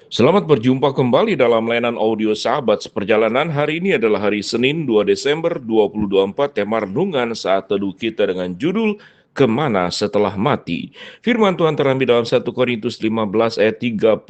Selamat berjumpa kembali dalam layanan audio Sahabat Seperjalanan. Hari ini adalah hari Senin 2 Desember 2024. Tema renungan saat teduh kita dengan judul Kemana Setelah Mati. Firman Tuhan terambil dalam 1 Korintus 15 ayat 35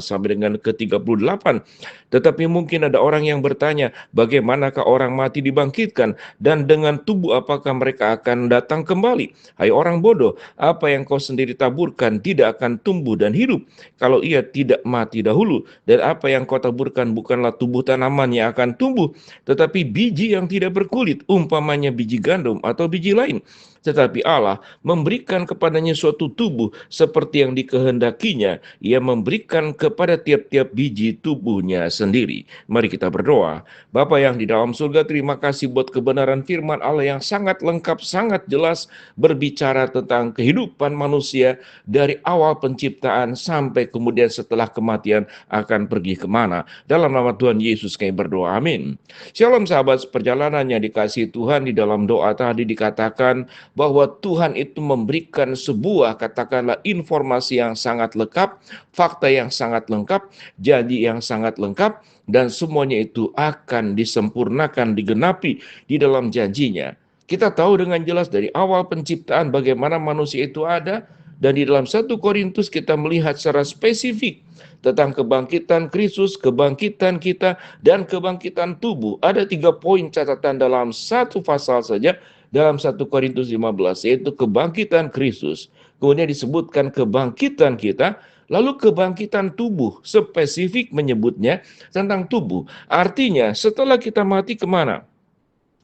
sampai dengan ke-38. Tetapi mungkin ada orang yang bertanya, bagaimanakah orang mati dibangkitkan, dan dengan tubuh apakah mereka akan datang kembali? Hai orang bodoh, apa yang kau sendiri taburkan tidak akan tumbuh dan hidup kalau ia tidak mati dahulu. Dan apa yang kau taburkan bukanlah tubuh tanaman yang akan tumbuh, tetapi biji yang tidak berkulit, umpamanya biji gandum atau biji lain. Tetapi Allah memberikan kepadanya suatu tubuh seperti yang dikehendakinya. Ia memberikan kepada tiap-tiap biji tubuhnya sendiri. Mari kita berdoa. Bapa yang di dalam surga, terima kasih buat kebenaran firman Allah yang sangat lengkap, sangat jelas berbicara tentang kehidupan manusia dari awal penciptaan sampai kemudian setelah kematian akan pergi kemana. Dalam nama Tuhan Yesus kami berdoa, amin. Shalom sahabat seperjalanan yang dikasihi Tuhan. Di dalam doa tadi dikatakan bahwa Tuhan itu memberikan sebuah, katakanlah, informasi yang sangat lengkap, fakta yang sangat lengkap, janji yang sangat lengkap, dan semuanya itu akan disempurnakan, digenapi di dalam janjinya. Kita tahu dengan jelas dari awal penciptaan bagaimana manusia itu ada, dan di dalam 1 Korintus kita melihat secara spesifik tentang kebangkitan Kristus, kebangkitan kita, dan kebangkitan tubuh. Ada 3 poin catatan dalam satu pasal saja dalam 1 Korintus 15, yaitu kebangkitan Kristus. Kemudian disebutkan kebangkitan kita, lalu kebangkitan tubuh, spesifik menyebutnya tentang tubuh. Artinya setelah kita mati kemana?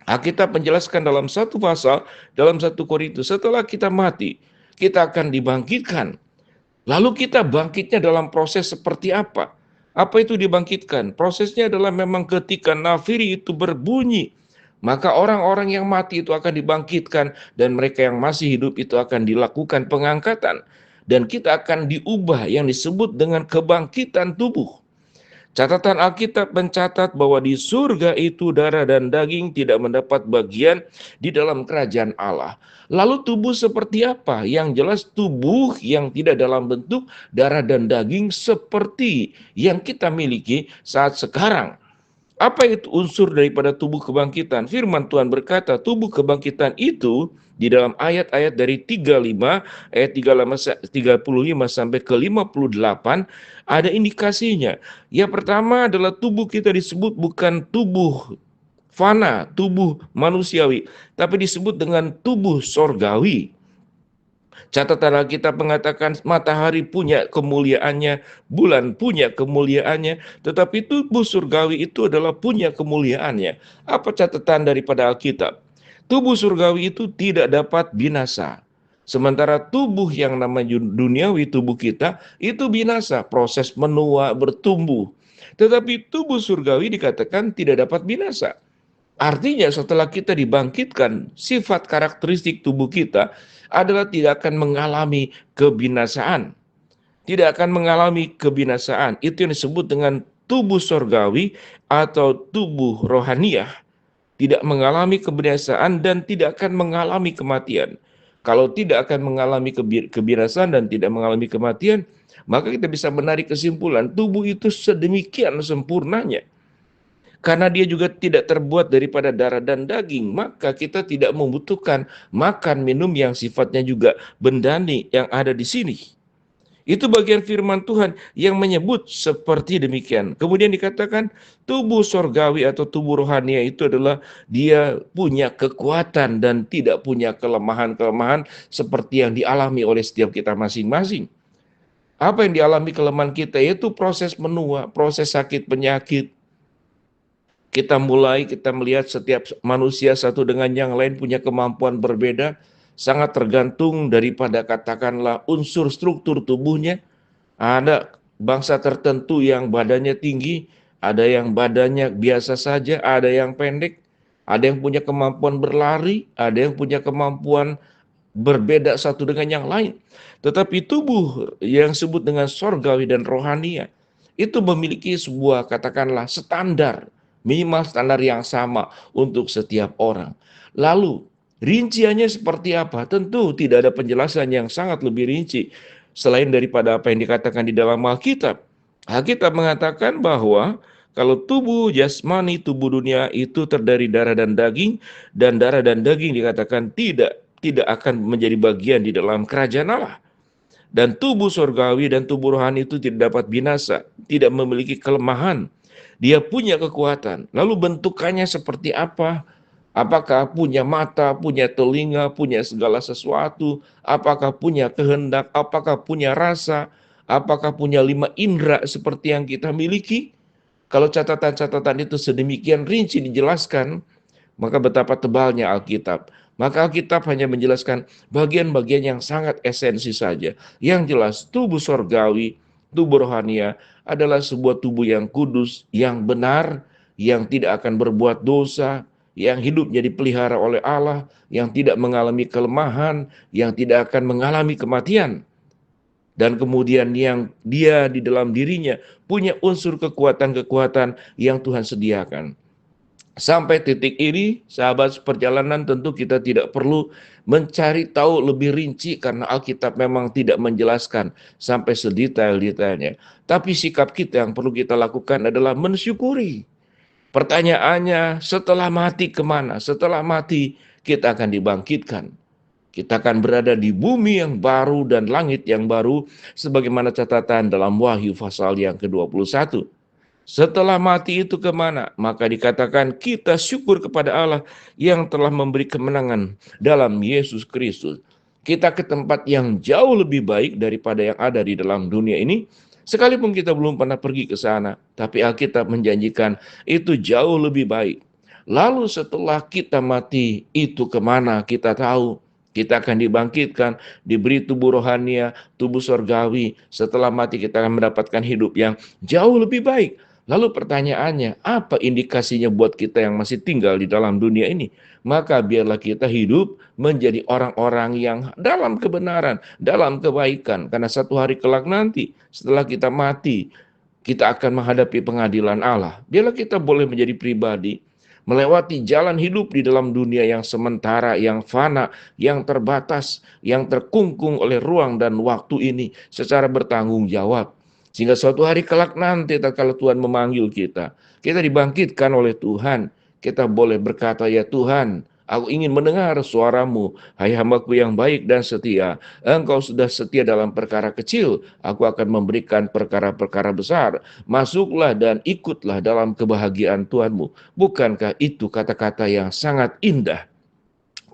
Alkitab menjelaskan dalam satu pasal, dalam 1 Korintus, setelah kita mati, kita akan dibangkitkan. Lalu kita bangkitnya dalam proses seperti apa? Apa itu dibangkitkan? Prosesnya adalah memang ketika nafiri itu berbunyi, maka orang-orang yang mati itu akan dibangkitkan, dan mereka yang masih hidup itu akan dilakukan pengangkatan. Dan kita akan diubah yang disebut dengan kebangkitan tubuh. Catatan Alkitab mencatat bahwa di surga itu darah dan daging tidak mendapat bagian di dalam kerajaan Allah. Lalu tubuh seperti apa? Yang jelas tubuh yang tidak dalam bentuk darah dan daging seperti yang kita miliki saat sekarang. Apa itu unsur daripada tubuh kebangkitan? Firman Tuhan berkata, tubuh kebangkitan itu di dalam ayat-ayat dari 35, ayat 35 sampai ke 58, ada indikasinya. Yang pertama adalah tubuh kita disebut bukan tubuh fana, tubuh manusiawi, tapi disebut dengan tubuh sorgawi. Catatan Alkitab mengatakan matahari punya kemuliaannya, bulan punya kemuliaannya, tetapi tubuh surgawi itu adalah punya kemuliaannya. Apa catatan daripada Alkitab? Tubuh surgawi itu tidak dapat binasa. Sementara tubuh yang namanya duniawi, tubuh kita, itu binasa, proses menua, bertumbuh. Tetapi tubuh surgawi dikatakan tidak dapat binasa. Artinya setelah kita dibangkitkan, sifat karakteristik tubuh kita adalah tidak akan mengalami kebinasaan. Tidak akan mengalami kebinasaan. Itu yang disebut dengan tubuh sorgawi atau tubuh rohaniah. Tidak mengalami kebinasaan dan tidak akan mengalami kematian. Kalau tidak akan mengalami kebinasaan dan tidak mengalami kematian, maka kita bisa menarik kesimpulan tubuh itu sedemikian sempurnanya. Karena dia juga tidak terbuat daripada darah dan daging, maka kita tidak membutuhkan makan minum yang sifatnya juga bendani yang ada di sini. Itu bagian firman Tuhan yang menyebut seperti demikian. Kemudian dikatakan tubuh sorgawi atau tubuh rohania itu adalah dia punya kekuatan dan tidak punya kelemahan-kelemahan seperti yang dialami oleh setiap kita masing-masing. Apa yang dialami kelemahan kita? Yaitu proses menua, proses sakit penyakit. Kita melihat setiap manusia satu dengan yang lain punya kemampuan berbeda, sangat tergantung daripada katakanlah unsur struktur tubuhnya. Ada bangsa tertentu yang badannya tinggi, ada yang badannya biasa saja, ada yang pendek, ada yang punya kemampuan berlari, ada yang punya kemampuan berbeda satu dengan yang lain. Tetapi tubuh yang disebut dengan sorgawi dan rohania itu memiliki sebuah katakanlah standar, minimal standar yang sama untuk setiap orang. Lalu rinciannya seperti apa? Tentu tidak ada penjelasan yang sangat lebih rinci selain daripada apa yang dikatakan di dalam Alkitab. Alkitab mengatakan bahwa kalau tubuh jasmani, tubuh dunia itu terdiri darah dan daging, dan darah dan daging dikatakan tidak akan menjadi bagian di dalam kerajaan Allah. Dan tubuh surgawi dan tubuh rohani itu tidak dapat binasa, tidak memiliki kelemahan. Dia punya kekuatan. Lalu bentukannya seperti apa? Apakah punya mata, punya telinga, punya segala sesuatu? Apakah punya kehendak? Apakah punya rasa? Apakah punya 5 indera seperti yang kita miliki? Kalau catatan-catatan itu sedemikian rinci dijelaskan, maka betapa tebalnya Alkitab. Maka Alkitab hanya menjelaskan bagian-bagian yang sangat esensi saja. Yang jelas tubuh sorgawi, tubuh rohania adalah sebuah tubuh yang kudus, yang benar, yang tidak akan berbuat dosa, yang hidupnya dipelihara oleh Allah, yang tidak mengalami kelemahan, yang tidak akan mengalami kematian. Dan kemudian yang dia di dalam dirinya punya unsur kekuatan-kekuatan yang Tuhan sediakan. Sampai titik ini, sahabat perjalanan, tentu kita tidak perlu mencari tahu lebih rinci karena Alkitab memang tidak menjelaskan sampai sedetail-detailnya. Tapi sikap kita yang perlu kita lakukan adalah mensyukuri. Pertanyaannya, setelah mati kemana? Setelah mati kita akan dibangkitkan. Kita akan berada di bumi yang baru dan langit yang baru, sebagaimana catatan dalam Wahyu pasal yang ke-21. Setelah mati itu kemana? Maka dikatakan kita syukur kepada Allah yang telah memberi kemenangan dalam Yesus Kristus. Kita ke tempat yang jauh lebih baik daripada yang ada di dalam dunia ini. Sekalipun kita belum pernah pergi ke sana, tapi Alkitab menjanjikan itu jauh lebih baik. Lalu setelah kita mati itu kemana? Kita tahu. Kita akan dibangkitkan, diberi tubuh rohania, tubuh sorgawi. Setelah mati kita akan mendapatkan hidup yang jauh lebih baik. Lalu pertanyaannya, apa indikasinya buat kita yang masih tinggal di dalam dunia ini? Maka biarlah kita hidup menjadi orang-orang yang dalam kebenaran, dalam kebaikan. Karena satu hari kelak nanti, setelah kita mati, kita akan menghadapi pengadilan Allah. Biarlah kita boleh menjadi pribadi, melewati jalan hidup di dalam dunia yang sementara, yang fana, yang terbatas, yang terkungkung oleh ruang dan waktu ini secara bertanggung jawab. Sehingga suatu hari kelak nanti tatkala Tuhan memanggil kita, kita dibangkitkan oleh Tuhan. Kita boleh berkata, ya Tuhan, aku ingin mendengar suaramu, hai hambaku yang baik dan setia. Engkau sudah setia dalam perkara kecil, aku akan memberikan perkara-perkara besar. Masuklah dan ikutlah dalam kebahagiaan Tuhanmu. Bukankah itu kata-kata yang sangat indah?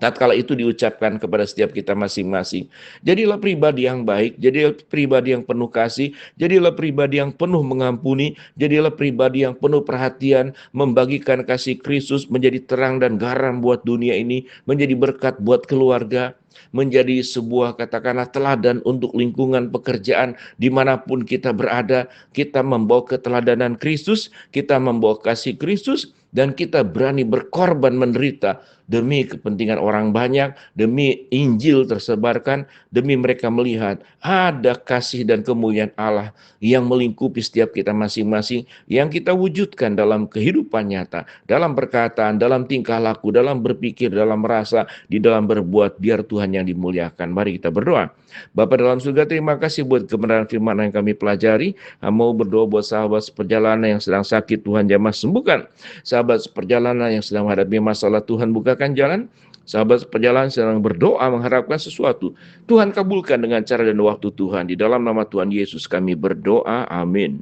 Tatkala itu diucapkan kepada setiap kita masing-masing. Jadilah pribadi yang baik, jadilah pribadi yang penuh kasih, jadilah pribadi yang penuh mengampuni, jadilah pribadi yang penuh perhatian, membagikan kasih Kristus menjadi terang dan garam buat dunia ini, menjadi berkat buat keluarga, menjadi sebuah katakanlah teladan untuk lingkungan pekerjaan dimanapun kita berada. Kita membawa keteladanan Kristus, kita membawa kasih Kristus, dan kita berani berkorban menderita demi kepentingan orang banyak, demi Injil tersebarkan, demi mereka melihat ada kasih dan kemuliaan Allah yang melingkupi setiap kita masing-masing, yang kita wujudkan dalam kehidupan nyata, dalam perkataan, dalam tingkah laku, dalam berpikir, dalam merasa, di dalam berbuat, biar Tuhan yang dimuliakan. Mari kita berdoa. Bapa dalam surga, terima kasih buat kebenaran firman yang kami pelajari. Mau berdoa buat sahabat seperjalanan yang sedang sakit, Tuhan jamah sembuhkan. Sahabat seperjalanan yang sedang menghadapi masalah, Tuhan bukakan jalan. Sahabat seperjalanan sedang berdoa mengharapkan sesuatu, Tuhan kabulkan dengan cara dan waktu Tuhan. Di dalam nama Tuhan Yesus kami berdoa, amin.